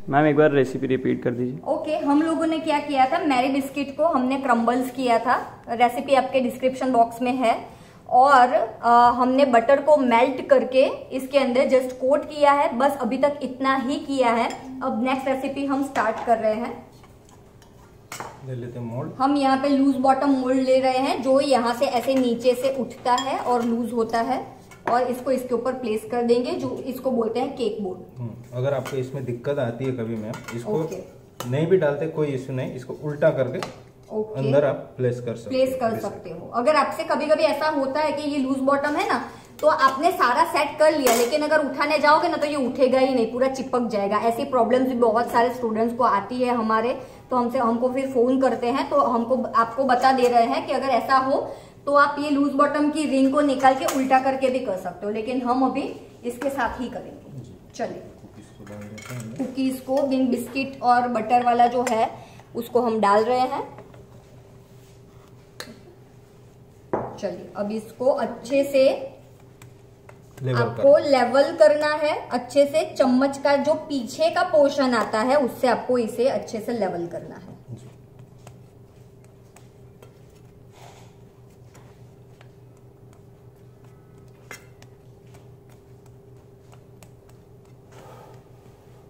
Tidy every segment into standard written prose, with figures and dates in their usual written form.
Ma'am एक बार recipe repeat कर दीजिए। ओके, हम लोगों ने क्या किया था, मैरी बिस्किट को हमने क्रम्बल्स किया था, रेसिपी आपके डिस्क्रिप्शन बॉक्स में है। और हमने बटर को मेल्ट करके इसके अंदर जस्ट कोट किया है, बस अभी तक इतना ही किया है। अब नेक्स्ट रेसिपी हम स्टार्ट कर रहे हैं। ले लेते हैं मोल्ड। हम यहाँ पे लूज बॉटम मोल्ड ले रहे हैं, जो यहाँ से ऐसे नीचे से उठता है और लूज होता है, और इसको इसके ऊपर प्लेस कर देंगे, जो इसको बोलते हैं केक बोर्ड। अगर आपको इसमें दिक्कत आती है कभी मैम, इसको नहीं भी डालते कोई इश्यू नहीं, इसको उल्टा करके अंदर आप प्लेस कर सकते हो। अगर आपसे कभी कभी ऐसा होता है कि ये लूज बॉटम है ना, तो आपने सारा सेट कर लिया, लेकिन अगर उठाने जाओगे ना तो ये उठेगा ही नहीं, पूरा चिपक जाएगा। ऐसी प्रॉब्लम्स भी बहुत सारे स्टूडेंट्स को आती है हमारे, तो हमको फिर फोन करते हैं, तो आपको बता दे रहे हैं कि अगर ऐसा हो तो आप ये लूज बॉटम की रिंग को निकाल के उल्टा करके भी कर सकते हो, लेकिन हम अभी इसके साथ ही करेंगे। चलिए, कुकीज को बिन बिस्किट और बटर वाला जो है उसको हम डाल रहे हैं। चलिए, अब इसको अच्छे से आपको लेवल करना है, अच्छे से चम्मच का जो पीछे का पोर्शन आता है उससे आपको इसे अच्छे से लेवल करना है।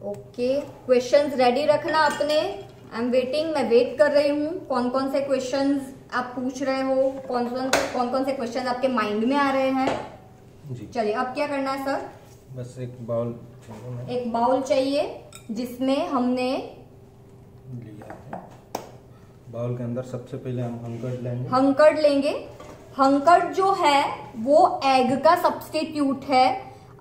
ओके, क्वेश्चंस रेडी रखना अपने। आई एम वेटिंग, मैं वेट कर रही हूँ। कौन कौन से क्वेश्चंस आप पूछ रहे हो, कौन कौन से क्वेश्चंस आपके माइंड में आ रहे हैं। चलिए, अब क्या करना है सर? बस एक बाउल चाहिए जिसमें हमने लिया है। बाउल के अंदर सबसे पहले हम हंकर्ड लेंगे। हंकर्ड जो है वो एग का सब्स्टिट्यूट है।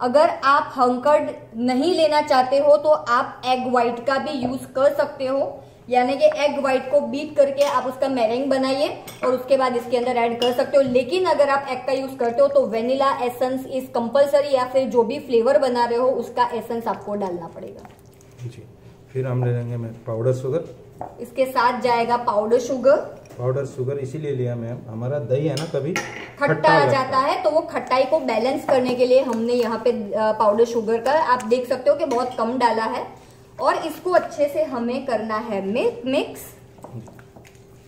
अगर आप हंकर्ड नहीं लेना चाहते हो तो आप एग व्हाइट का भी यूज कर सकते हो, यानी कि एग व्हाइट को बीट करके आप उसका मैरिंग बनाइए और उसके बाद इसके अंदर ऐड कर सकते हो। लेकिन अगर आप एग का यूज करते हो तो वेनिला एसेंस इज कंपलसरी, या फिर जो भी फ्लेवर बना रहे हो उसका एसेंस आपको डालना पड़ेगा जी। फिर हम ले लेंगे मैम पाउडर शुगर, इसके साथ जाएगा पाउडर शुगर इसीलिए लिया मैम, हमारा दही है ना कभी खट्टा आ जाता है, तो वो खट्टाई को बैलेंस करने के लिए हमने यहाँ पे पाउडर शुगर का आप देख सकते हो कि बहुत कम डाला है। और इसको अच्छे से हमें करना है मिक्स।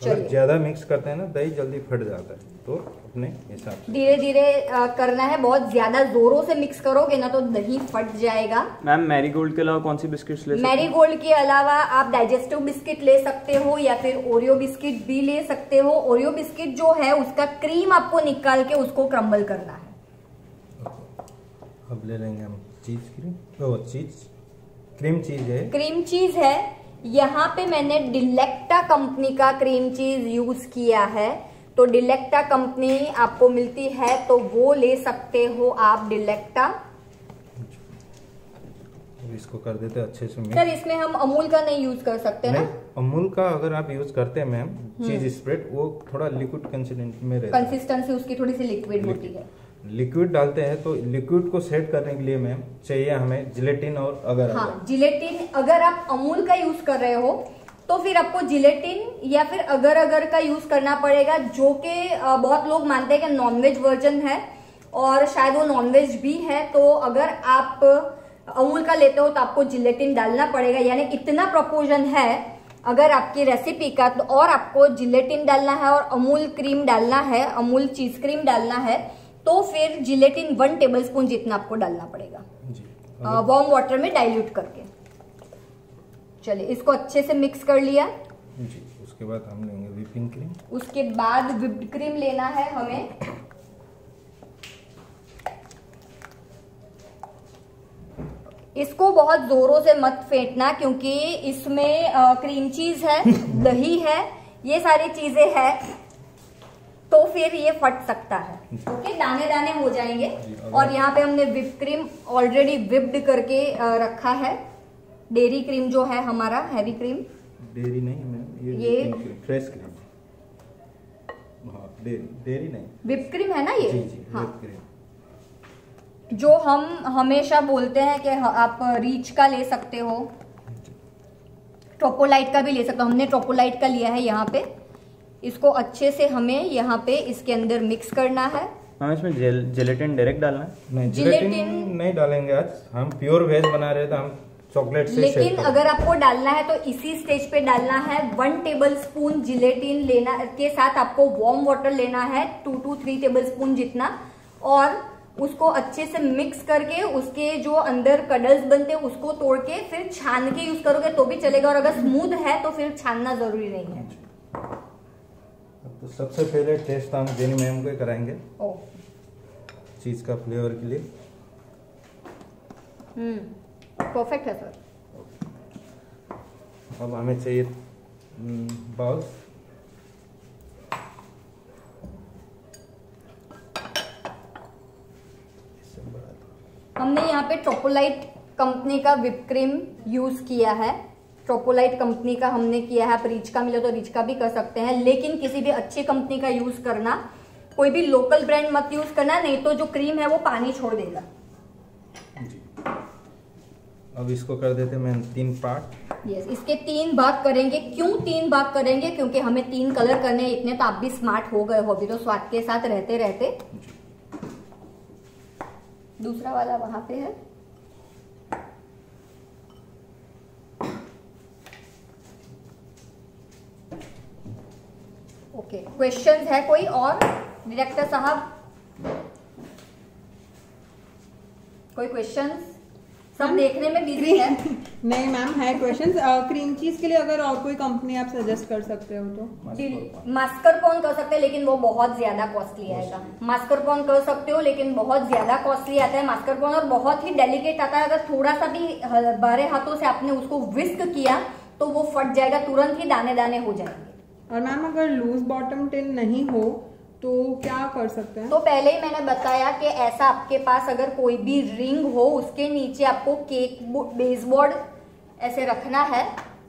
अगर ज्यादा मिक्स करते हैं ना दही जल्दी फट जाता है, तो अपने हिसाब से धीरे धीरे करना है। बहुत ज्यादा जोरों से मिक्स करोगे ना तो दही फट जाएगा। मैम मैरीगोल्ड के अलावा कौन सी बिस्किट्स ले सकते हैं? मैरीगोल्ड के अलावा आप डाइजेस्टिव बिस्किट ले सकते हो, या फिर ओरियो बिस्किट भी ले सकते हो। ओरियो बिस्किट जो है उसका क्रीम आपको निकाल के उसको क्रम्बल करना है। अब ले लेंगे हम क्रीम चीज है। यहाँ पे मैंने डिलेक्टा कंपनी का क्रीम चीज यूज किया है, तो डिलेक्टा कंपनी आपको मिलती है तो वो ले सकते हो आप, डिलेक्टा। इसको कर देते हैं अच्छे से मिक्स। सर, इसमें हम अमूल का नहीं यूज कर सकते ना? अमूल का अगर आप यूज करते हैं मैम चीज स्प्रेड, वो थोड़ा लिक्विड कंसिस्टेंसी उसकी थोड़ी सी लिक्विड होती है। लिक्विड डालते हैं तो लिक्विड को सेट करने के लिए मैम चाहिए हमें जिलेटिन और अगर जिलेटिन। अगर आप अमूल का यूज कर रहे हो तो फिर आपको जिलेटिन या फिर अगर का यूज करना पड़ेगा, जो कि बहुत लोग मानते हैं कि नॉनवेज वर्जन है और शायद वो नॉनवेज भी है। तो अगर आप अमूल का लेते हो तो आपको जिलेटिन डालना पड़ेगा, यानी इतना प्रोपोर्शन है अगर आपकी रेसिपी का, तो और आपको जिलेटिन डालना है और अमूल क्रीम डालना है, अमूल चीज क्रीम डालना है, तो फिर जिलेटिन 1 टेबलस्पून जितना आपको डालना पड़ेगा वार्म वाटर में डाइल्यूट करके। चलिए, इसको अच्छे से मिक्स कर लिया जी। उसके बाद हम लेंगे व्हिपिंग क्रीम। उसके बाद व्हिप्ड क्रीम लेना है हमें। इसको बहुत जोरों से मत फेंटना, क्योंकि इसमें क्रीम चीज है, दही है, ये सारी चीजें हैं, तो फिर ये फट सकता है। ओके, दाने दाने हो जाएंगे। और यहाँ पे हमने व्हिप क्रीम ऑलरेडी व्हिप्ड करके रखा है। डेयरी क्रीम जो है हमारा, हैवी क्रीम। डेयरी नहीं मैम, ये फ्रेश क्रीम। हाँ, डेयरी नहीं, व्हिप क्रीम है ना ये। जी, हाँ, क्रीम जो हम हमेशा बोलते हैं कि आप रीच का ले सकते हो, ट्रोपोलाइट का भी ले सकते हो। हमने ट्रोपोलाइट का लिया है यहाँ पे। इसको अच्छे से हमें यहाँ पे इसके अंदर मिक्स करना है। मैम इसमें जिलेटिन डायरेक्ट डालना है? नहीं, जिलेटिन नहीं डालेंगे आज। हम प्योर वेज बना रहे थे, हम चॉकलेट से लेकिन अगर आपको डालना है तो इसी स्टेज पे डालना है। 1 टेबल स्पून जिलेटिन लेना के साथ आपको वार्म वाटर लेना है 2 to 3 टेबल स्पून जितना, और उसको अच्छे से मिक्स करके उसके जो अंदर कडल्स बनते हैं उसको तोड़ के फिर छान के यूज करोगे तो भी चलेगा, और अगर स्मूथ है तो फिर छानना जरूरी नहीं है। तो सबसे पहले टेस्ट हम जेनी मैम को कराएंगे चीज का फ्लेवर के लिए। परफेक्ट है सर। अब हमें चाहिए बाउल। हमने यहाँ पे ट्रोपोलाइट कंपनी का व्हिप क्रीम यूज किया है। ट्रोपोलाइट कंपनी का हमने किया है। आप रिच का मिले तो रिच का भी कर सकते हैं, लेकिन किसी भी अच्छी कंपनी का यूज करना। कोई भी लोकल ब्रांड मत यूज करना, नहीं तो जो क्रीम है वो पानी छोड़ देगा। अब इसको कर देते मैं 3 पार्ट। यस, इसके 3 भाग करेंगे। क्यों 3 भाग करेंगे? क्योंकि हमें 3 कलर करने हैं। इतने तो आप भी स्मार्ट हो गए हो अभी तो स्वाद के साथ रहते रहते। दूसरा वाला वहां पे है। ओके, क्वेश्चंस है कोई और? डायरेक्टर साहब कोई क्वेश्चंस? सब देखने में बिजी है। नहीं मैम, है क्वेश्चंस। क्रीम चीज के लिए अगर और कोई कंपनी आप सजेस्ट कर सकते हो तो? मास्करपोन कर सकते हैं, लेकिन वो बहुत ज्यादा कॉस्टली आएगा। मास्करपोन कर सकते हो लेकिन बहुत ज्यादा कॉस्टली आता है मास्करपोन, और बहुत ही डेलिकेट आता है। अगर थोड़ा सा भी बारे हाथों से आपने उसको विस्क किया तो वो फट जाएगा, तुरंत ही दाने दाने हो जाएंगे। और मैम अगर लूज बॉटम टिन नहीं हो तो क्या कर सकते हैं? तो पहले ही मैंने बताया कि ऐसा आपके पास अगर कोई भी रिंग हो, उसके नीचे आपको केक बेसबोर्ड ऐसे रखना है,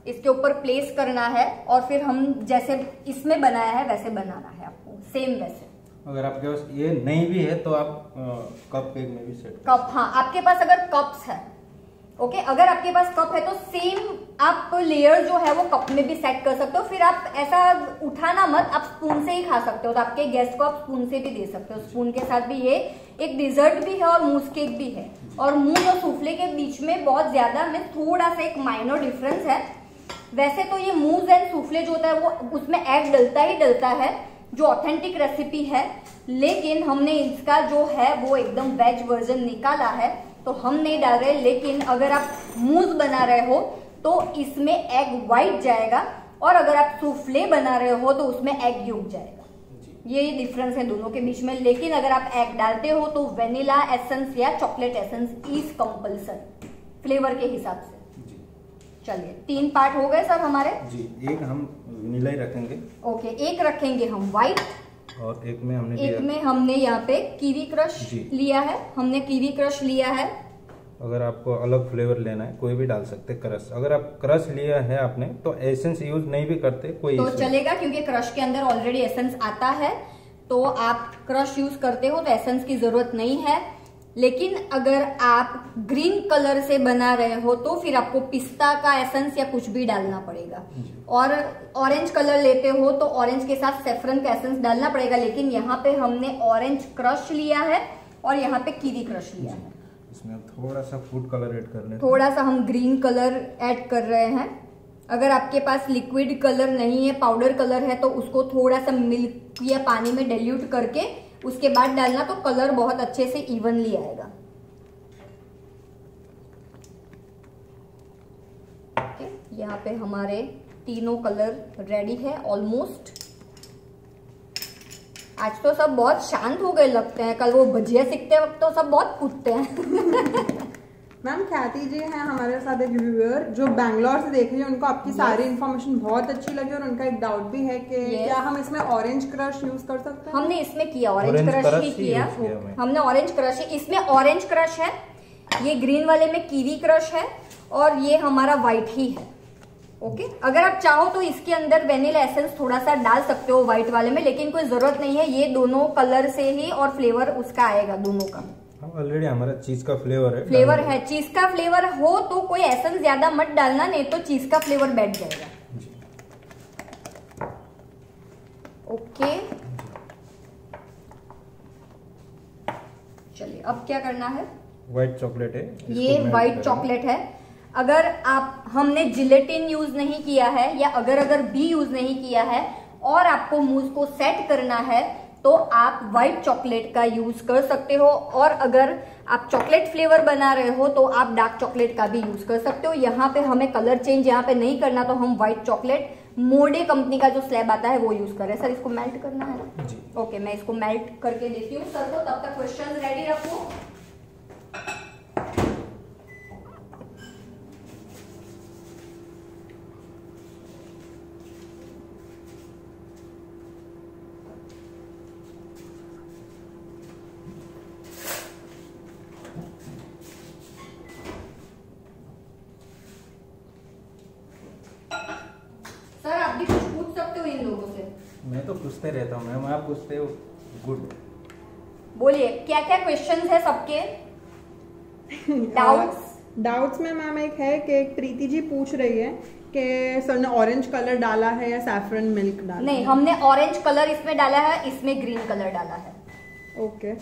इसके ऊपर प्लेस करना है, और फिर हम जैसे इसमें बनाया है वैसे बनाना है आपको, सेम वैसे। अगर आपके पास ये नहीं भी है तो आप कप केक में भी सेट कप, हाँ, आपके पास अगर कप्स है, ओके, अगर आपके पास कप है तो सेम आप लेयर जो है वो कप में भी सेट कर सकते हो। फिर आप ऐसा उठाना मत, आप स्पून से ही खा सकते हो, तो आपके गेस्ट को आप स्पून से भी दे सकते हो। स्पून के साथ भी ये एक डिजर्ट भी है और मूस केक भी है, और मूस और सूफले के बीच में बहुत ज्यादा में थोड़ा सा एक माइनर डिफरेंस है। वैसे तो ये मूस एंड सूफले जो होता है वो उसमें एग डलता ही डलता है, जो ऑथेंटिक रेसिपी है, लेकिन हमने इसका जो है वो एकदम वेज वर्जन निकाला है तो हम नहीं डाल रहे। लेकिन अगर आप मूस बना रहे हो तो इसमें एग व्हाइट जाएगा, और अगर आप सूफले बना रहे हो तो उसमें एग योग जाएगा। ये डिफरेंस है दोनों के बीच में। लेकिन अगर आप एग डालते हो तो वेनिला एसेंस या chocolate essence is compulsory flavour के हिसाब से। चलिए, 3 पार्ट हो गए सर हमारे जी। एक हम वेनिला ही रखेंगे। ओके, एक रखेंगे हम व्हाइट, और एक में हमने यहाँ पे कीवी क्रश लिया है। हमने कीवी क्रश लिया है। अगर आपको अलग फ्लेवर लेना है कोई भी डाल सकते हैं। क्रश, अगर आप क्रश लिया है आपने तो एसेंस यूज नहीं भी करते कोई तो चलेगा, क्योंकि क्रश के अंदर ऑलरेडी एसेंस आता है, तो आप क्रश यूज करते हो तो एसेंस की जरूरत नहीं है। लेकिन अगर आप ग्रीन कलर से बना रहे हो तो फिर आपको पिस्ता का एसेंस या कुछ भी डालना पड़ेगा। और ऑरेंज कलर लेते हो तो ऑरेंज के साथ सेफ्रन का एसेंस डालना पड़ेगा। लेकिन यहाँ पे हमने ऑरेंज क्रश लिया है और यहाँ पे कीवी क्रश लिया है। इसमें थोड़ा सा फूड कलर ऐड कर लेते, थोड़ा सा हम ग्रीन कलर ऐड कर रहे हैं। अगर आपके पास लिक्विड कलर नहीं है, पाउडर कलर है, तो उसको थोड़ा सा मिल्क या पानी में डाइल्यूट करके उसके बाद डालना, तो कलर बहुत अच्छे से इवनली आएगा। ओके, यहाँ पे हमारे तीनों कलर रेडी है ऑलमोस्ट। आज तो सब बहुत शांत हो गए लगते हैं। कल वो भजिया सीखते वक्त तो सब बहुत कूदते हैं। मैम, ख्याति जी हैं हमारे साथ एक व्यूअर जो बैंगलोर से देख रही है, उनको आपकी सारी इन्फॉर्मेशन बहुत अच्छी लगी, और उनका एक डाउट भी है कि क्या हम इसमें ऑरेंज क्रश यूज कर सकते हैं? हमने इसमें किया, ऑरेंज क्रश ही किया। हमने ऑरेंज क्रश, इसमें ऑरेंज क्रश है, ये ग्रीन वाले में कीवी क्रश है, और ये हमारा व्हाइट ही है। ओके, अगर आप चाहो तो इसके अंदर वेनिला एसेंस थोड़ा सा डाल सकते हो व्हाइट वाले में, लेकिन कोई जरूरत नहीं है। ये दोनों कलर से ही और फ्लेवर उसका आएगा दोनों का। ऑलरेडी हमारा चीज का फ्लेवर है। चीज का फ्लेवर हो तो कोई एसेंस ज्यादा मत डालना, नहीं तो चीज का फ्लेवर बैठ जाएगा। ओके, चलिए अब क्या करना है? व्हाइट चॉकलेट है, ये व्हाइट चॉकलेट है। अगर हमने जिलेटिन यूज नहीं किया है या अगर भी यूज नहीं किया है और आपको मूस को सेट करना है तो आप व्हाइट चॉकलेट का यूज कर सकते हो, और अगर आप चॉकलेट फ्लेवर बना रहे हो तो आप डार्क चॉकलेट का भी यूज कर सकते हो। यहाँ पे हमें कलर चेंज यहाँ पे नहीं करना, तो हम व्हाइट चॉकलेट मोडे कंपनी का जो स्लैब आता है वो यूज कर रहे हैं। सर इसको मेल्ट करना है ना? ओके, मैं इसको मेल्ट करके देती हूँ सर को, तब तक क्वेश्चन रेडी रखो। सर आप भी कुछ पूछ सकते हो इन लोगों से। मैं तो पूछते रहता हूँ मैम, आप पूछते हो। गुड, बोलिए क्या क्या क्वेश्चंस है सबके? डाउट्स में मैम एक है कि प्रीति जी पूछ रही है कि सर ने ऑरेंज कलर डाला है या सैफरन मिल्क डाला? नहीं, हमने ऑरेंज कलर इसमें डाला है, इसमें ग्रीन कलर डाला है। ओके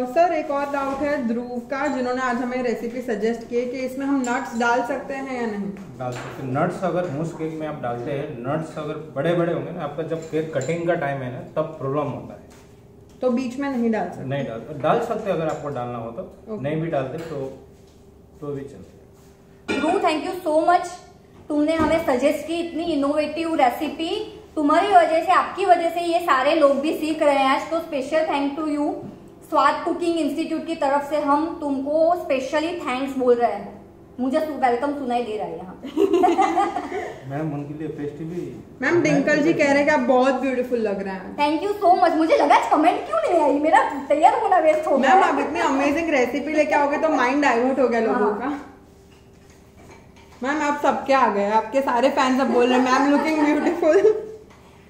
सर एक और डाउट है ध्रुव का, जिन्होंने आज हमें रेसिपी सजेस्ट की कि इसमें हम नट्स डाल सकते हैं या नहीं? डाल सकते हैं। नट्स अगर मूस केक में आप डालते हैं, नट्स अगर बड़े बड़े होंगे ना, आपका जब केक कटिंग का टाइम है ना तब प्रॉब्लम होता है, तो बीच में नहीं डाल सकते? नहीं डाल सकते अगर आपको डालना हो तो। नहीं भी डालते तो भी चलते। ध्रुव थैंक यू सो मच, तुमने हमें सजेस्ट की इतनी इनोवेटिव रेसिपी। तुम्हारी वजह से, आपकी वजह से ये सारे लोग भी सीख रहे हैं आज, तो स्पेशल थैंक टू यू। स्वाद कुकिंग इंस्टीट्यूट की तरफ से हम तुमको स्पेशली थैंक्स बोल रहे हैं। मुझे वेलकम सुनाई दे रहा है यहाँ। मैम उनके लिए पेस्ट्री भी। मैम डिंकल जी कह रहे हैं कि आप बहुत ब्यूटीफुल लग रहे हैं। Thank you so much. मुझे लगा कमेंट क्यों नहीं आई, मेरा तैयार होना वेस्ट हो गया। मैम आप इतनी अमेजिंग रेसिपी लेके आओगे तो माइंड डाइवर्ट हो गया लोगों का। मैम आप सबके आ गए, आपके सारे फैंस अब बोल रहे हैं मैम लुकिंग ब्यूटीफुल।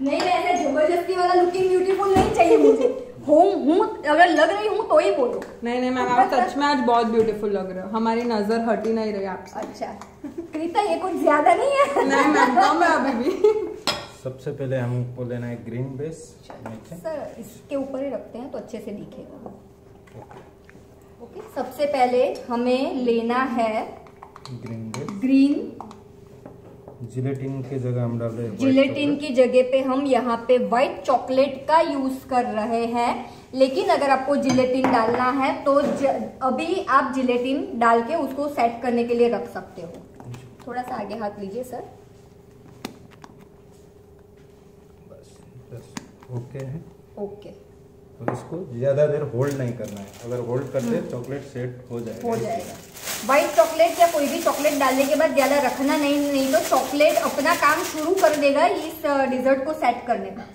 नहीं, ऐसे जबरदस्ती वाला लुकिंग ब्यूटीफुल नहीं चाहिए मुझे। हूँ अगर लग रही हूँ तो ही बोलो। नहीं मैम आप सच में आज बहुत ब्यूटीफुल लग रहे हो, हमारी नजर हट ही नहीं रही आपसे। अच्छा कृता ये कुछ ज्यादा नहीं है? नहीं मैम अभी भी। सबसे पहले हमको लेना है ग्रीन बेस। सर इसके ऊपर ही रखते हैं तो अच्छे से दिखेगा। ओके, सबसे पहले हमें लेना है ग्रीन। जिलेटिन की जगह हम डाल रहे हैं, जिलेटिन की जगह पे हम यहाँ पे व्हाइट चॉकलेट का यूज कर रहे हैं, लेकिन अगर आपको जिलेटिन डालना है तो अभी आप जिलेटिन डाल के उसको सेट करने के लिए रख सकते हो। थोड़ा सा आगे हाथ लीजिए सर। बस ओके है। ओके, तो इसको ज्यादा देर होल्ड नहीं करना है, अगर होल्ड करते चॉकलेट सेट हो जाएगा। व्हाइट चॉकलेट या कोई भी चॉकलेट डालने के बाद ज्यादा रखना नहीं तो चॉकलेट अपना काम शुरू कर देगा इस डिजर्ट को सेट करने का।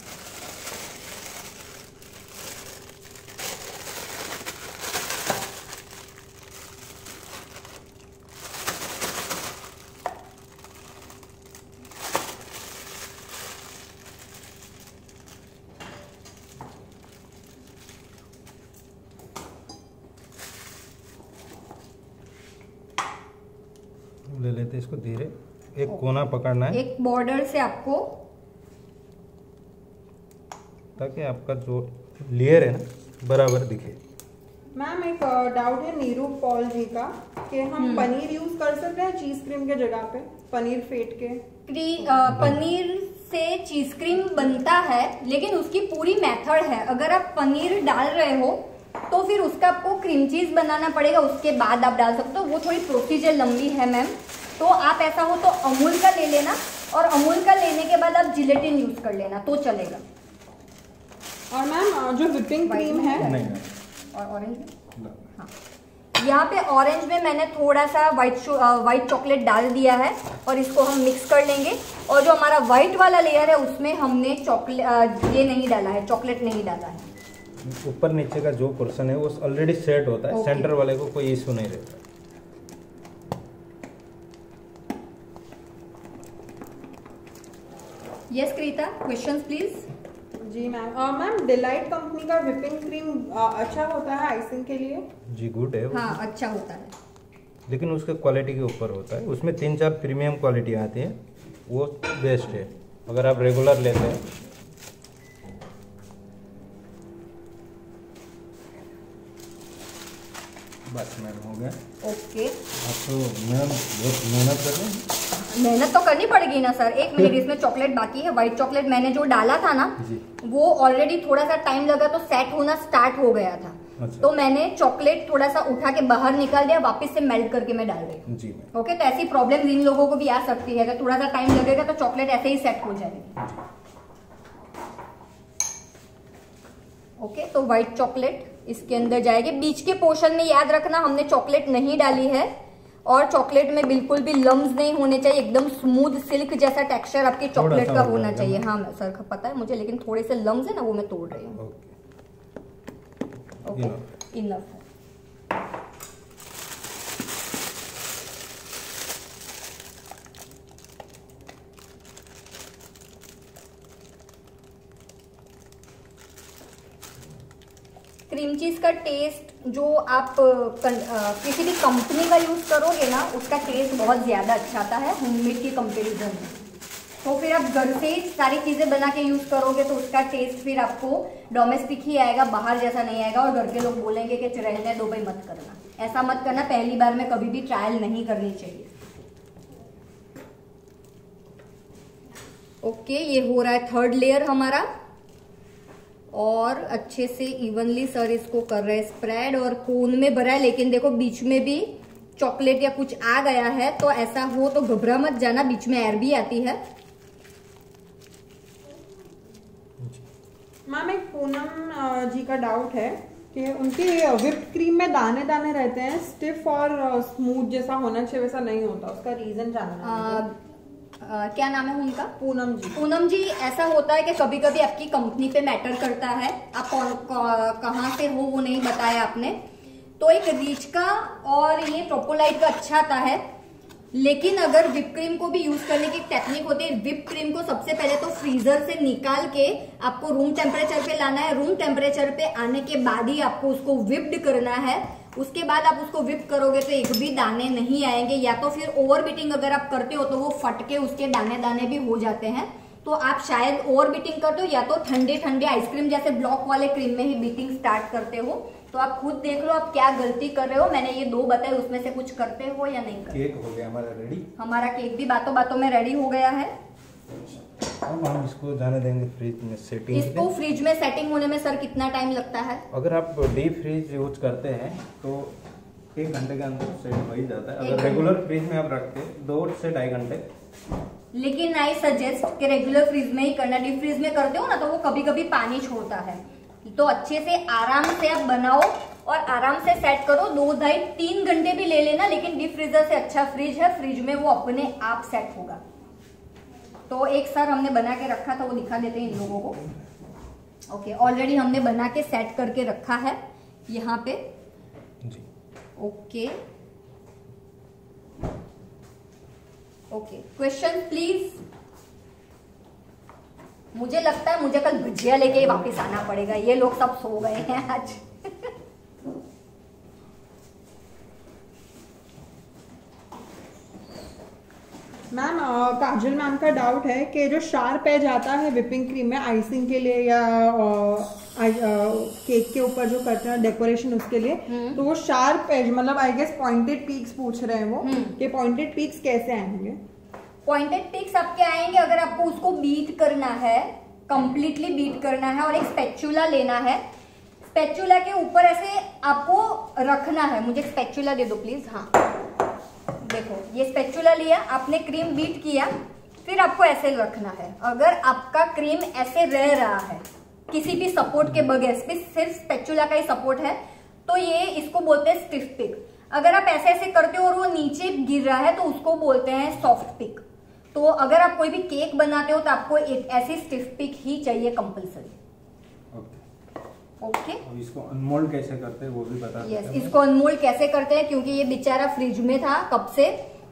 ले लेते इसको धीरे, एक कोना पकड़ना है, एक बॉर्डर से आपको, ताकि आपका जो लेयर है ना बराबर दिखे। मैम एक डाउट है नीरू पॉल जी का कि हम पनीर यूज कर सकते हैं चीज क्रीम के जगह पे, पनीर फेंट के? पनीर से चीज क्रीम बनता है, लेकिन उसकी पूरी मेथड है। अगर आप पनीर डाल रहे हो तो फिर उसका आपको क्रीम चीज बनाना पड़ेगा, उसके बाद आप डाल सकते हो। वो थोड़ी प्रोसीजर लंबी है मैम, तो आप ऐसा हो तो अमूल का ले लेना, और अमूल का लेने के बाद आप जिलेटिन यूज कर लेना तो चलेगा। और मैम जो व्हिपिंग क्रीम है और ऑरेंज, हाँ यहाँ पे ऑरेंज में मैंने थोड़ा सा व्हाइट चॉकलेट डाल दिया है, और इसको हम मिक्स कर लेंगे। और जो हमारा व्हाइट वाला लेयर है उसमें हमने चॉकलेट ये नहीं डाला है, चॉकलेट नहीं डाला है। ऊपर नीचे का जो पोर्शन है वो ऑलरेडी सेट होता है, सेंटर वाले को कोई इशू नहीं रहता। Yes Krita, questions please. जी मैम। मैम डिलाइट कंपनी का व्हिपिंग क्रीम अच्छा होता है आइसिंग के लिए? जी गुड है। हाँ अच्छा होता है, लेकिन उसके क्वालिटी के ऊपर होता है, उसमें 3-4 प्रीमियम क्वालिटी आती है, वो बेस्ट है अगर आप रेगुलर लेते हैं। बस मैम हो गया। ओके, आप तो मैम बहुत मेहनत कर रहे हैं। मेहनत तो करनी पड़ेगी ना सर। 1 मिनट, इसमें चॉकलेट बाकी है। व्हाइट चॉकलेट मैंने जो डाला था ना वो ऑलरेडी थोड़ा सा टाइम लगा तो सेट होना स्टार्ट हो गया था। अच्छा। तो मैंने चॉकलेट थोड़ा सा उठा के बाहर निकाल दिया, वापस से मेल्ट करके मैं डाल रही हूँ। जी मैम। ओके, तो ऐसी प्रॉब्लम इन लोगों को भी आ सकती है। अगर थोड़ा सा टाइम लगेगा तो चॉकलेट ऐसे ही सेट हो जाएगी। ओके, तो व्हाइट चॉकलेट इसके अंदर जाएगी। बीच के पोर्शन में याद रखना हमने चॉकलेट नहीं डाली है, और चॉकलेट में बिल्कुल भी लम्स नहीं होने चाहिए। एकदम स्मूथ सिल्क जैसा टेक्सचर आपके चॉकलेट का होना चाहिए। हाँ सर पता है मुझे, लेकिन थोड़े से लम्स है ना वो मैं तोड़ रही हूँ। ओके, इनफ है। क्रीम चीज का टेस्ट जो आप किसी भी कंपनी का यूज करोगे ना उसका टेस्ट बहुत ज्यादा अच्छा आता है होममेड के कंपैरिजन में। तो फिर आप घर से सारी चीजें बना के यूज करोगे तो उसका टेस्ट फिर आपको डोमेस्टिक ही आएगा, बाहर जैसा नहीं आएगा। और घर के लोग बोलेंगे कि रहने दो भाई, मत करना, ऐसा मत करना। पहली बार में कभी भी ट्रायल नहीं करनी चाहिए। ओके, ये हो रहा है 3rd लेयर हमारा, और अच्छे से इवनली सर इसको कर रहे हैं स्प्रेड, और कोन में भरा है। लेकिन देखो बीच में भी चॉकलेट या कुछ आ गया है, तो ऐसा हो तो घबरा मत जाना, बीच में एयर भी आती है। मैम एक पूनम जी का डाउट है कि उनकी व्हिप्ड क्रीम में दाने दाने रहते हैं, स्टिफ और स्मूथ जैसा होना चाहिए वैसा नहीं होता, उसका रीजन जानना है। क्या नाम है उनका? पूनम जी। पूनम जी, ऐसा होता है कि कभी कभी आपकी कंपनी पे मैटर करता है, आप कहाँ से हो वो नहीं बताया आपने। तो एक रीच का और ये ट्रोपोलाइट का अच्छा आता है, लेकिन अगर विप क्रीम को भी यूज करने की टेक्निक होती है। विप क्रीम को सबसे पहले तो फ्रीजर से निकाल के आपको रूम टेम्परेचर पे लाना है। रूम टेम्परेचर पे आने के बाद ही आपको उसको विप्ड करना है। उसके बाद आप उसको विप करोगे तो एक भी दाने नहीं आएंगे, या तो फिर ओवर बीटिंग अगर आप करते हो तो वो फट के उसके दाने दाने भी हो जाते हैं। तो आप शायद ओवर बीटिंग करते हो, या तो ठंडे ठंडे आइसक्रीम जैसे ब्लॉक वाले क्रीम में ही बीटिंग स्टार्ट करते हो। तो आप खुद देख लो आप क्या गलती कर रहे हो। मैंने ये 2 बताए, उसमें से कुछ करते हो या नहीं करते। केक हो गया हमारा रेडी। हमारा केक भी बातों बातों में रेडी हो गया है। अब हम इसको जाने देंगे फ्रिज में सेटिंग। इसको फ्रिज में सेटिंग होने में सर कितना टाइम लगता है? अगर आप डीप फ्रीज यूज करते हैं तो 1 घंटे के अंदर सेट हो ही जाता है। अगर रेगुलर फ्रिज में आप रखते हैं 2 से 2.5 घंटे। लेकिन आई सजेस्ट कि रेगुलर फ्रिज में ही करना। डीप फ्रीज में करते हो ना तो वो कभी कभी पानी छोड़ता है। तो अच्छे से आराम से आप बनाओ और आराम से सेट करो। 2, 2.5, 3 घंटे भी ले लेना, लेकिन डीप फ्रीजर से अच्छा फ्रिज है, फ्रिज में वो अपने आप सेट होगा। तो एक सर हमने बना के रखा था, वो दिखा देते हैं इन लोगों को। ओके, ऑलरेडी हमने बना के सेट करके रखा है यहाँ पे जी। Okay okay, question please. मुझे लगता है मुझे कल भुजिया लेके वापस आना पड़ेगा, ये लोग सब सो गए हैं आज। मैम काजल मैम का डाउट है कि जो शार्प एज आता है विपिंग क्रीम में आइसिंग के लिए या केक के ऊपर जो करते हैं डेकोरेशन उसके लिए, तो वो शार्प एज मतलब आई गेस पॉइंटेड पीक्स पूछ रहे हैं वो कि पॉइंटेड पीक्स कैसे आएंगे? पॉइंटेड पीक्स आपके आएंगे अगर आपको उसको बीट करना है, कंप्लीटली बीट करना है, और एक स्पैचुला लेना है। स्पैचुला के ऊपर ऐसे आपको रखना है। मुझे स्पैचुला दे दो प्लीज। हाँ देखो, ये स्पैचुला लिया आपने, क्रीम बीट किया, फिर आपको ऐसे रखना है। अगर आपका क्रीम ऐसे रह रहा है किसी भी सपोर्ट के बगैर, सिर्फ स्पैचुला का ही सपोर्ट है, तो ये इसको बोलते हैं स्टिफ पिक। अगर आप ऐसे ऐसे करते हो और वो नीचे गिर रहा है तो उसको बोलते हैं सॉफ्ट पिक। तो अगर आप कोई भी केक बनाते हो तो आपको ऐसी स्टिफ पिक ही चाहिए कंपल्सरी। ओके, अब इसको अनमोल्ड कैसे करते हैं वो भी बता देते हैं। इसको अनमोल्ड कैसे करते हैं, क्योंकि ये बेचारा फ्रिज में था कब से,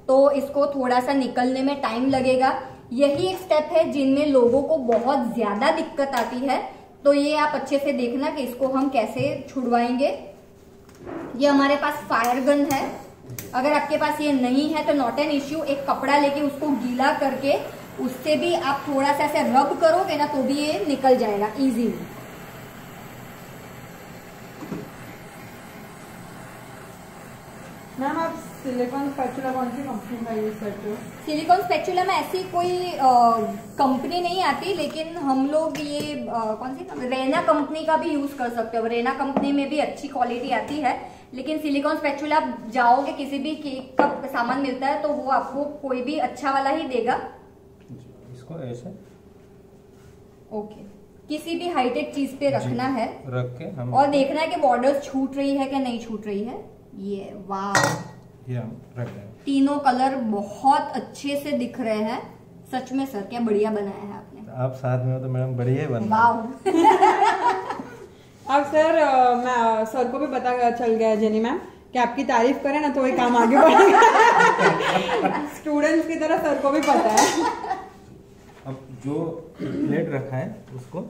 तो इसको थोड़ा सा निकलने में टाइम लगेगा। यही एक स्टेप है जिनमें लोगों को बहुत ज्यादा दिक्कत आती है। तो ये आप अच्छे से देखना कि इसको हम कैसे छुड़वाएंगे। ये हमारे पास फायर गन है, अगर आपके पास ये नहीं है तो नॉट एन इश्यू। एक कपड़ा लेके उसको गीला करके उससे भी आप थोड़ा सा ऐसे रब करोगे ना तो भी ये निकल जाएगा इजीली। मैम आप सिलिकॉन स्पैचुला कौन सी कंपनी का यूज करते हो? सिलिकॉन स्पैचुला में ऐसी कोई कंपनी नहीं आती, लेकिन हम लोग ये कौन सी रेना कंपनी का भी यूज कर सकते हो। रेना कंपनी में भी अच्छी क्वालिटी आती है, लेकिन सिलिकॉन स्पैचुला आप जाओगे किसी भी केक का सामान मिलता है तो वो आपको कोई भी अच्छा वाला ही देगा। इसको ऐसे ओके, किसी भी हाइटेड चीज पे रखना है, रख के हम और देखना है कि बॉर्डर्स छूट रही है कि नहीं छूट रही है। ये वाह, ये हम रख देंगे। तीनों कलर बहुत अच्छे से दिख रहे हैं। सच में सर क्या बढ़िया बनाया है आपने। आप साथ में हो तो मैडम बढ़िया ही बना। वाह। अब सर मैं सर को भी पता चल गया जेनी मैम कि आपकी तारीफ करें ना तो वही काम आगे बढ़ेगा। स्टूडेंट्स की तरह सर को भी पता है। अब जो प्लेट रखा है उसको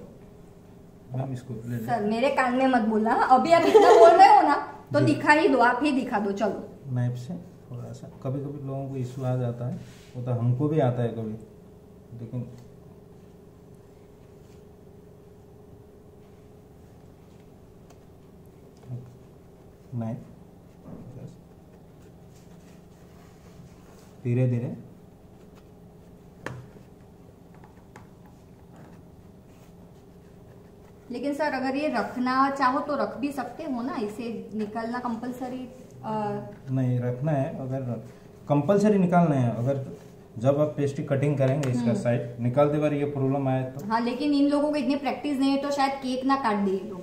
मैम इसको ले ले। सर मेरे कान में मत बोलना, अभी आप इतना बोल रहे हो ना तो दिखा ही दो, आप ही दिखा दो। चलो नाइफ से थोड़ा सा, कभी कभी लोगों को इशू आ जाता है, वो तो हमको भी आता है कभी, लेकिन नाइफ धीरे धीरे लेकिन सर अगर ये रखना चाहो तो रख भी सकते हो ना, इसे निकलना कंपलसरी नहीं रखना है। अगर कंपलसरी निकालना है, अगर जब आप पेस्ट्री कटिंग करेंगे इसका साइड निकालते बार ये प्रॉब्लम आए तो। हाँ, लेकिन इन लोगों को इतनी प्रैक्टिस नहीं है तो शायद केक ना काट दे लोग,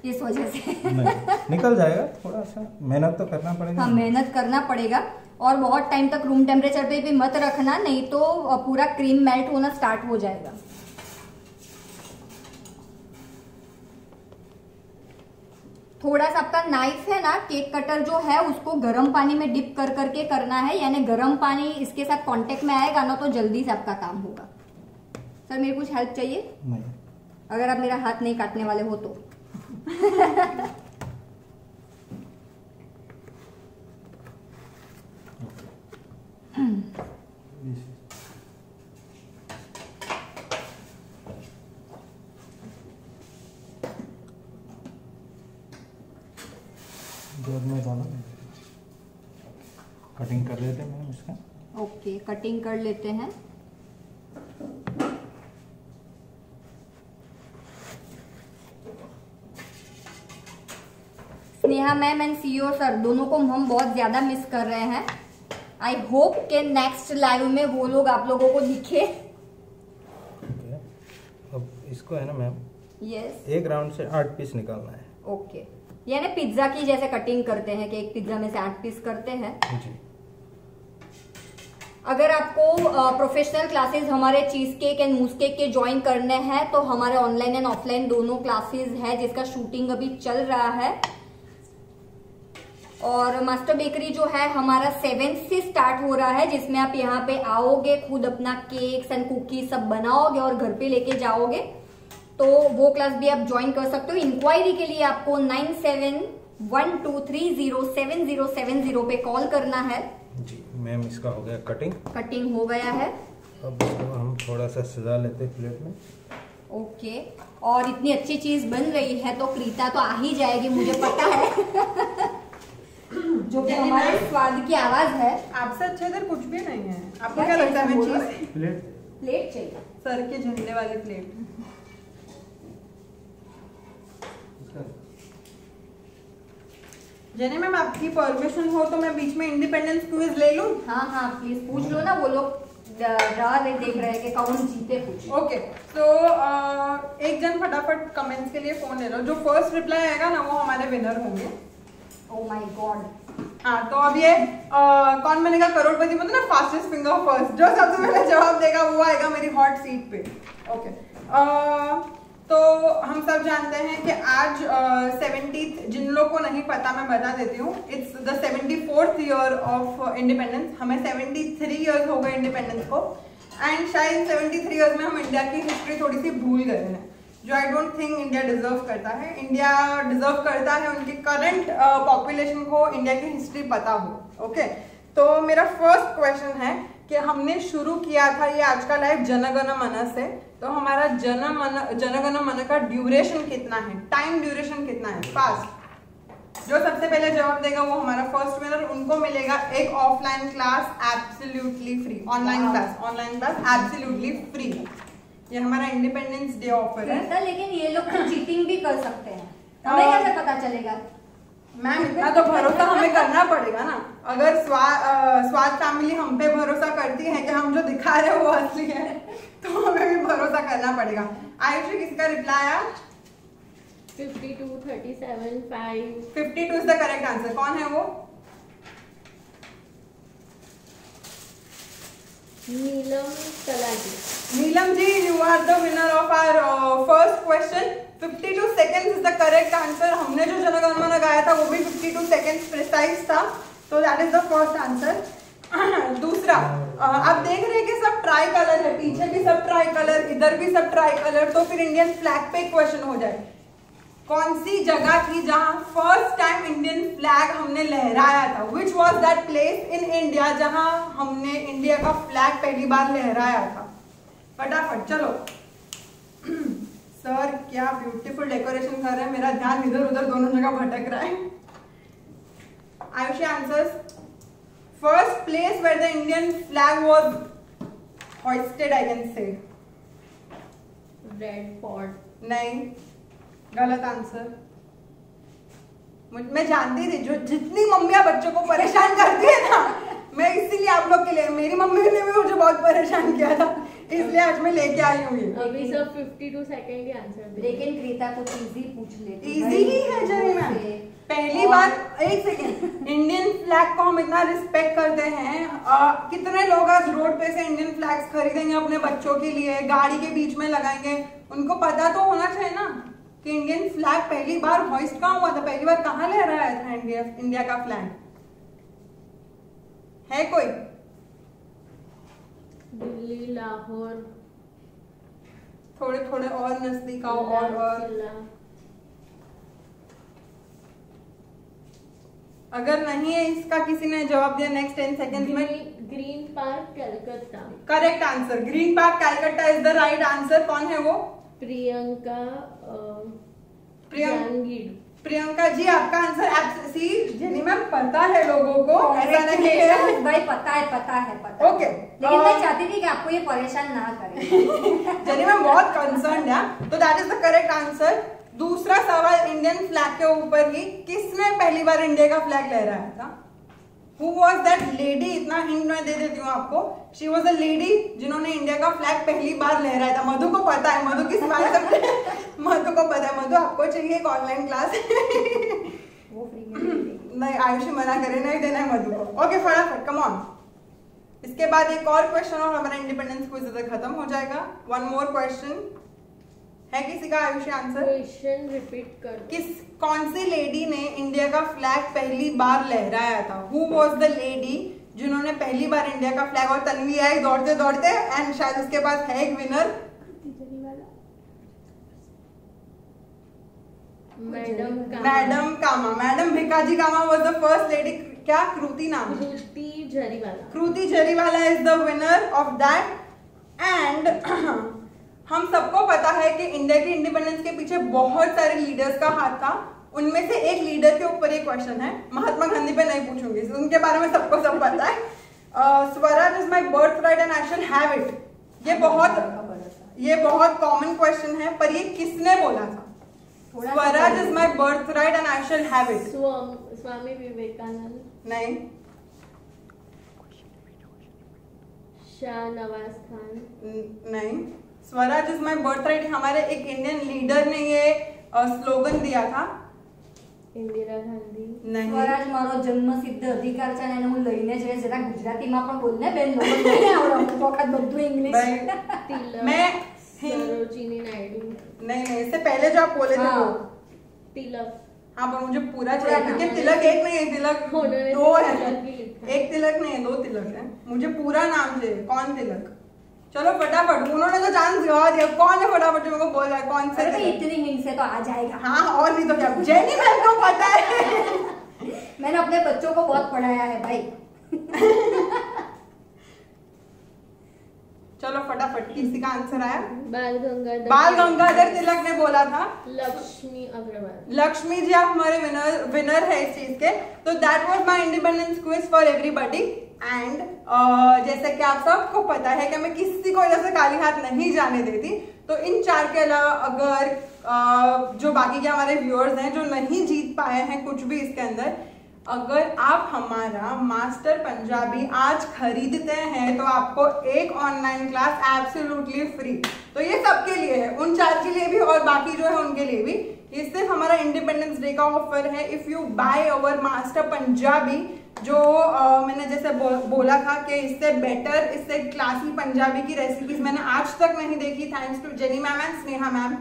इस वजह से। नहीं, निकल जाएगा, थोड़ा सा मेहनत तो करना पड़ेगा। हाँ, मेहनत करना पड़ेगा, और बहुत टाइम तक रूम टेम्परेचर पे भी मत रखना, नहीं तो पूरा क्रीम मेल्ट होना स्टार्ट हो जाएगा। थोड़ा सा आपका नाइफ है ना, केक कटर जो है उसको गर्म पानी में डिप कर करके करना है, यानी गर्म पानी इसके साथ कांटेक्ट में आएगा ना तो जल्दी से आपका काम होगा। सर मेरे कुछ हेल्प चाहिए? नहीं, अगर आप मेरा हाथ नहीं काटने वाले हो तो। कटिंग कर लेते हैं मैम इसका। ओके, कटिंग कर लेते हैं। Sneha ma'am and CEO sir दोनों को हम बहुत ज्यादा मिस कर रहे हैं। आई होप के नेक्स्ट लाइव में वो लोग आप लोगों को दिखे। अब इसको है ना मैम, यस, एक राउंड से 8 पीस निकालना है। ओके, यानी पिज्जा की जैसे कटिंग करते हैं कि एक पिज्जा में से 8 पीस करते हैं जी। अगर आपको प्रोफेशनल क्लासेस हमारे cheese cake and moose cake के ज्वाइन करने हैं तो हमारे ऑनलाइन एंड ऑफलाइन दोनों क्लासेस है, जिसका शूटिंग अभी चल रहा है। और मास्टर बेकरी जो है हमारा 7 से स्टार्ट हो रहा है, जिसमें आप यहाँ पे आओगे, खुद अपना केक्स एंड कुकीज सब बनाओगे और घर पे लेके जाओगे, तो वो क्लास भी आप ज्वाइन कर सकते हो। इंक्वायरी के लिए आपको 9712307070 पे कॉल करना है। जी मैम, इसका हो गया कटिंग हो गया है। अब इसको हम थोड़ा सा सजा लेते हैं प्लेट में। ओके, और इतनी अच्छी चीज बन रही है तो क्रीता तो आ ही जाएगी, मुझे पता है। जो कि हमारे स्वाद की आवाज है। आपसे अच्छा इधर कुछ भी नहीं है। आपको क्या लगता है? प्लेट चाहिए सर के झंडे वाली प्लेट। जेनी मैम, आपकी परमिशन हो तो मैं बीच में इंडिपेंडेंस क्विज ले लूं? हाँ हाँ प्लीज पूछ लो ना, वो लोग देख रहे हैं कि कौन जीते, पूछ। ओके, तो एक जन फटाफट कमेंट्स के लिए फोन ले लो, जो फर्स्ट रिप्लाई आएगा ना वो हमारे विनर होंगे। Oh my God. हाँ, तो अब ये कौन बनेगा करोड़पति, मतलब ना फास्टेस्ट फिंगर फर्स्ट, जो सबसे पहले जवाब देगा वो आएगा मेरी हॉट सीट पे। ओके, तो हम सब जानते हैं कि आज 70th, जिन लोगों को नहीं पता मैं बता देती हूँ, it's the 74th year of independence. हमें 73 ईयर्स हो गए इंडिपेंडेंस को, एंड शायद 73 ईयर्स में हम इंडिया की हिस्ट्री थोड़ी सी भूल गए हैं, जो I don't think India deserve करता है। इंडिया डिजर्व करता है उनकी करंट पॉपुलेशन को इंडिया की हिस्ट्री पता हो। ओके, तो मेरा फर्स्ट क्वेश्चन है कि हमने शुरू किया था ये आज का लाइव जनगण मन से, तो हमारा जनगण मन का ड्यूरेशन कितना है, टाइम ड्यूरेशन कितना है? फास्ट जो सबसे पहले जवाब देगा वो हमारा फर्स्ट विनर, उनको मिलेगा एक offline class absolutely free, online class absolutely free. ये हमारा इंडिपेंडेंस डे ऑफर है। लेकिन ये लोग तो चीटिंग भी कर सकते हैं, हमें कैसे पता चलेगा? मैम इतना तो भरोसा हमें करना पड़ेगा ना। अगर स्वाद फैमिली हम पे भरोसा करती है कि हम जो दिखा रहे हैं वो असली है, तो हमें भी भरोसा करना पड़ेगा। आयुषी किसका रिप्लाई आया? 52, 37, 5। 52 इज द करेक्ट आंसर। कौन है वो? Neelam Talati. Neelam ji, you are the winner of our first question. 52 seconds is the correct answer. हमने जो जनगणमन गाया था वो भी 52 सेकेंड्स प्रिसाइज था, तो that is the first answer. दूसरा, आप देख रहे हैं कि सब ट्राई कलर है, पीछे भी सब ट्राई कलर, इधर भी सब ट्राई कलर, तो फिर इंडियन फ्लैग पे क्वेश्चन हो जाए। कौन सी जगह थी जहां फर्स्ट टाइम इंडियन फ्लैग हमने लहराया था? Which was that place in India जहां हमने इंडिया का फ्लैग पहली बार लहराया था? फटाफट चलो। सर क्या ब्यूटीफुल डेकोरेशन कर रहे हैं, मेरा ध्यान इधर उधर दोनों जगह भटक रहा है। Ayushi answers. First place where the Indian flag was hoisted, I can say Red Fort. नहीं, गलत आंसर। मैं जानती थी जो जितनी मम्मियां बच्चों को परेशान करती है ना, मैं इसीलिए आप लोग के लिए, मेरी मम्मी ने भी मुझे बहुत परेशान किया था, इसलिए आज मैं लेके आई हूँ ये। अभी सब 52 सेकंड ही आंसर। लेकिन क्रीता कुछ इजी पूछ लेती। इजी ही है जरी मैम। पहली बार, एक सेकेंड, इंडियन फ्लैग को हम इतना रिस्पेक्ट करते हैं, कितने लोग आज रोड पे से इंडियन फ्लैग्स खरीदेंगे अपने बच्चों के लिए, गाड़ी के बीच में लगाएंगे, उनको पता तो होना चाहिए ना कि इंडियन फ्लैग पहली बार होइस्ट कहाँ हुआ था, पहली बार कहाँ लहराया था इंडिया का फ्लैग? है कोई? दिल्ली, लाहौर, थोड़े थोड़े और नजदीक आओ। और अगर नहीं है इसका किसी ने जवाब दिया नेक्स्ट 10 सेकेंड में। Green park Calcutta. Correct answer, green park Calcutta is the right answer. कौन है वो? प्रियंका प्रियंका जी, आपका आंसर सी जेनी मैम पता है लोगों को, ऐसा नहीं है भाई, पता है। ओके, लेकिन मैं चाहती थी कि आपको ये परेशान ना करे। जेनी मैम बहुत कंसर्न है, तो that is the correct answer. दूसरा सवाल इंडियन फ्लैग के ऊपर ही, किसने पहली बार इंडिया का फ्लैग लहराया था? Who was that lady? इतना हिंट मैं दे देती हूँ आपको। She was a lady जिन्होंने इंडिया का फ्लैग पहली बार लहराया था। मधु को पता है, मधु की स्माइल करते मधु को पता है। मधु, आपको चाहिए एक ऑनलाइन क्लास? वो फ्री में नहीं, आयुषी मना करे, नहीं देना है मधु को। ओके, फटाफट कम ऑन। इसके बाद एक और क्वेश्चन और हमारा इंडिपेंडेंस क्विज खत्म हो जाएगा। वन मोर क्वेश्चन है किसी का? आयुषी आंसर। क्वेश्चन रिपीट कर। कौन सी लेडी ने इंडिया का फ्लैग पहली बार लहराया था? हु वॉज द लेडी जिन्होंने पहली बार इंडिया का फ्लैग? और तन्वी आई दौड़ते दौड़ते, एंड शायद उसके पास है एक winner. Madam Cama, madam Bhikaji Cama was the first lady. क्या कृति नाम? Kriti Jhariwala. Kriti Jhariwala is the winner of that. And हम सबको पता है कि इंडिया के इंडिपेंडेंस के पीछे बहुत सारे लीडर्स का हाथ था। उनमें से एक लीडर के ऊपर एक क्वेश्चन है, महात्मा गांधी पे नहीं पूछूंगी, उनके बारे में सबको सब पता है। Swaraj is my birthright and I shall have it. ये बहुत कॉमन क्वेश्चन है, पर ये किसने बोला था? Swaraj is my birthright and I shall have it. Swami Vivekananda. नहीं। शाहनवाज खान। नहीं। Swaraj is my birthright हमारे एक इंडियन लीडर ने ये स्लोगन दिया था। इंदिरा गांधी। नहीं। स्वराज मारो जन्मसिद्ध अधिकार છે ને હું લઈને જ જરા ગુજરાતીમાં પણ બોલને બેન લોકો નહીં આવડે અમુક વખત બધું इंग्लिश। मैं सरोजिनी नायडू। नहीं, इससे पहले जो आप बोले थे वो तिलक। हाँ, पर मुझे पूरा चाहिए क्योंकि तिलक एक नहीं है, तिलक दो है। एक तिलक नहीं है, दो तिलक है। मुझे पूरा नाम चाहिए। कौन तिलक? चलो फटाफट, उन्होंने तो चांस दिवा दिया। कौन है फटाफट जो मेरे को बोल रहा है? कौन से? अरे इतनी हिंट से तो आ जाएगा। हाँ, और नहीं तो क्या? जेनी मैम को पता है। मैंने अपने बच्चों को बहुत पढ़ाया है भाई। चलो फटाफट, किसी का आंसर आया? बाल गंगाधर तिलक ने बोला था। लक्ष्मी अग्रवाल। लक्ष्मी जी आप हमारे विनर है इस चीज के। तो that was my independence quiz for everybody. And जैसे कि आप सबको पता है कि मैं किसी को इधर से खाली हाथ नहीं जाने देती, तो इन 4 के अलावा अगर जो बाकी के हमारे व्यूअर्स हैं जो नहीं जीत पाए हैं कुछ भी इसके अंदर, अगर आप हमारा मास्टर पंजाबी आज खरीदते हैं तो आपको एक ऑनलाइन क्लास एब्सोल्युटली फ्री। तो ये सबके लिए है, उन 4 के लिए भी और बाकी जो है उनके लिए भी। ये सिर्फ हमारा इंडिपेंडेंस डे का ऑफर है। If you by our master Punjabi, जो मैंने जैसे बोला था कि इससे बेटर, इससे क्लासी पंजाबी की रेसिपीज मैंने आज तक नहीं देखी, thanks to Jenny ma'am and Sneha ma'am.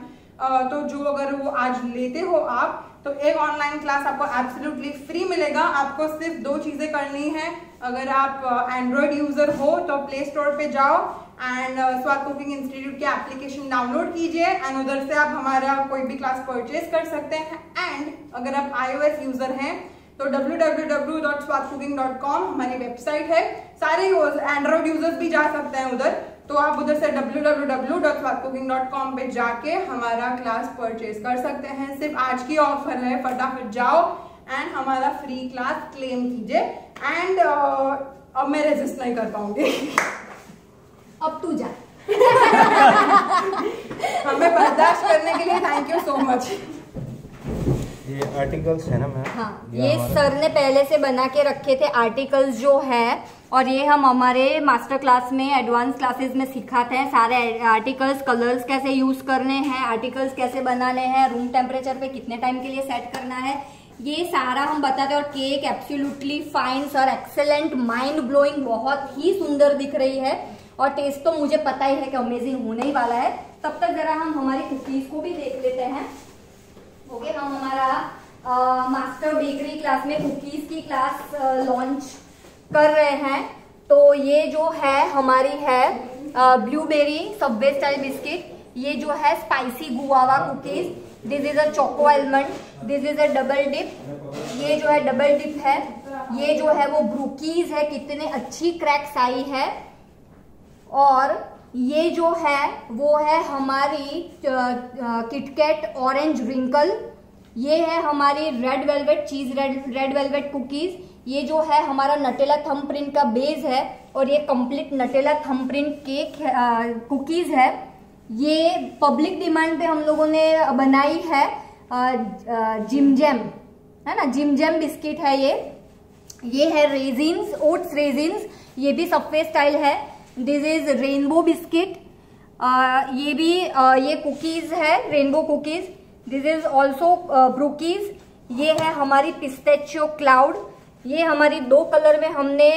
तो जो अगर वो आज लेते हो आप, तो एक ऑनलाइन क्लास आपको एब्सोल्युटली फ्री मिलेगा। आपको सिर्फ 2 चीजें करनी है। अगर आप एंड्रॉइड यूजर हो तो प्ले स्टोर पे जाओ एंड स्वाद कुकिंग इंस्टीट्यूट की एप्लीकेशन डाउनलोड कीजिए एंड उधर से आप हमारा कोई भी क्लास परचेज कर सकते हैं। एंड अगर आप iOS यूजर हैं तो www.swadcooking.com हमारी वेबसाइट है। सारे एंड्रॉइड यूजर्स भी जा सकते हैं उधर, तो आप उधर से www.swadcooking.com पे जाके हमारा क्लास परचेज कर सकते हैं। सिर्फ आज की ऑफर है, फटाफट जाओ एंड हमारा फ्री क्लास क्लेम कीजिए। एंड अब मैं रेजिस्ट नहीं कर पाऊंगी। अब तू जा। हमें बर्दाश्त करने के लिए थैंक यू सो मच। ये आर्टिकल्स है ना मैम? हाँ, ये सर ने पहले से बना के रखे थे आर्टिकल्स जो है, और ये हम हमारे मास्टर क्लास में, एडवांस क्लासेस में सिखाते हैं। सारे आर्टिकल्स, कलर्स कैसे यूज करने हैं, आर्टिकल्स कैसे बनाने हैं, रूम टेम्परेचर पे कितने टाइम के लिए सेट करना है, ये सारा हम बताते हैं। और cake absolutely fine sir, excellent, mind blowing, बहुत ही सुंदर दिख रही है और टेस्ट तो मुझे पता ही है कि अमेजिंग होने ही वाला है। तब तक जरा हम हमारी कुकीज को भी देख लेते हैं। ओके, हम हमारा मास्टर बेकरी क्लास में कुकीज की क्लास लॉन्च कर रहे हैं। तो ये जो है हमारी है ब्लूबेरी सबवे स्टाइल बिस्किट, ये जो है spicy guava cookies, this is a choco almond, this is a double dip, ये जो है डबल डिप है, ये जो है वो ब्रूकीज है, कितने अच्छी क्रैक्स आई है। और ये जो है वो है हमारी किटकैट ऑरेंज रिंकल, ये है हमारी red velvet cheese red velvet cookies, ये जो है हमारा नटेला थंब प्रिंट का बेस है और ये complete Nutella thumb print cake cookies है। ये पब्लिक डिमांड पे हम लोगों ने बनाई है। जिम जैम है ना, जिम जैम बिस्किट है ये है रेजिन्स, ओट्स रेजिन्स, ये भी सबवे स्टाइल है। दिस इज रेनबो बिस्किट, ये भी ये कुकीज है rainbow cookies, this is also brookies, ये है हमारी पिस्तेचियो क्लाउड, ये हमारी 2 कलर में हमने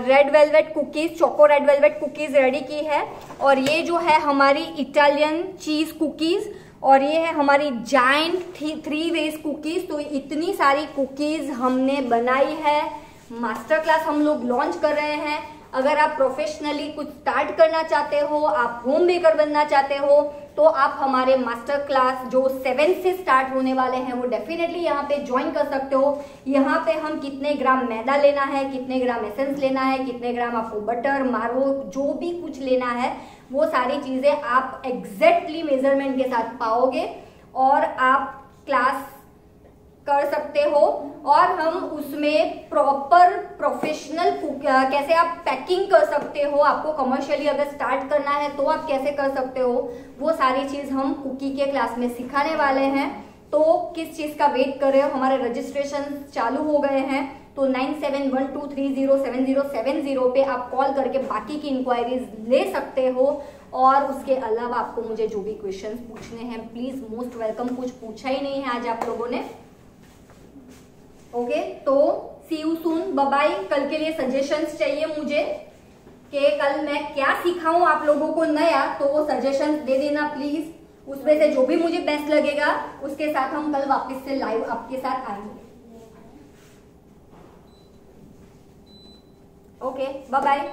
red velvet cookies, choco red velvet cookies ready की है। और ये जो है हमारी इटालियन चीज कुकीज, और ये है हमारी जायंट 3 वेज कुकीज। तो इतनी सारी कुकीज हमने बनाई है। मास्टर क्लास हम लोग लॉन्च कर रहे हैं। अगर आप प्रोफेशनली कुछ स्टार्ट करना चाहते हो, आप होम बेकर बनना चाहते हो, तो आप हमारे मास्टर क्लास जो 7 से स्टार्ट होने वाले हैं वो डेफिनेटली यहाँ पे ज्वाइन कर सकते हो। यहाँ पे हम कितने ग्राम मैदा लेना है, कितने ग्राम एसेंस लेना है, कितने ग्राम आपको बटर मारो, जो भी कुछ लेना है वो सारी चीजें आप एग्जैक्टली मेजरमेंट के साथ पाओगे और आप क्लास कर सकते हो। और हम उसमें प्रॉपर प्रोफेशनल कैसे आप पैकिंग कर सकते हो, आपको कमर्शियली अगर स्टार्ट करना है तो आप कैसे कर सकते हो, वो सारी चीज हम कुकी के क्लास में सिखाने वाले हैं। तो किस चीज का वेट कर रहे हो, हमारे रजिस्ट्रेशन चालू हो गए हैं। तो 9712307070 पे आप कॉल करके बाकी की इंक्वायरीज ले सकते हो। और उसके अलावा आपको मुझे जो भी क्वेश्चंस पूछने हैं प्लीज मोस्ट वेलकम, कुछ पूछा ही नहीं है आज आप लोगों ने। ओके, तो सी यू सून, बाय बाय। कल के लिए सजेशंस चाहिए मुझे कि कल मैं क्या सिखाऊं आप लोगों को नया, तो वो सजेशंस दे देना प्लीज। उसमें से जो भी मुझे बेस्ट लगेगा उसके साथ हम कल वापस से लाइव आपके साथ आएंगे। Okay, bye bye.